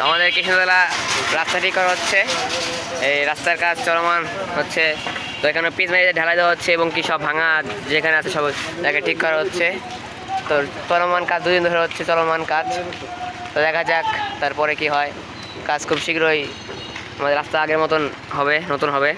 আমাদের কৃষ্ণতলা রাস্তা ঠিক করা হচ্ছে, এই রাস্তার কাজ চলমান হচ্ছে। তো এখানে পিচ মেরে ঢালাই দেওয়া হচ্ছে এবং কি সব ভাঙা যেখানে আছে সব তাকে ঠিক করা হচ্ছে। তো চলমান কাজ 2 দিন ধরে হচ্ছে, চলমান কাজ। তো দেখা যাক তারপরে কি হয়। কাজ খুব শীঘ্রই আমাদের রাস্তা আগের মতন হবে, নতুন হবে।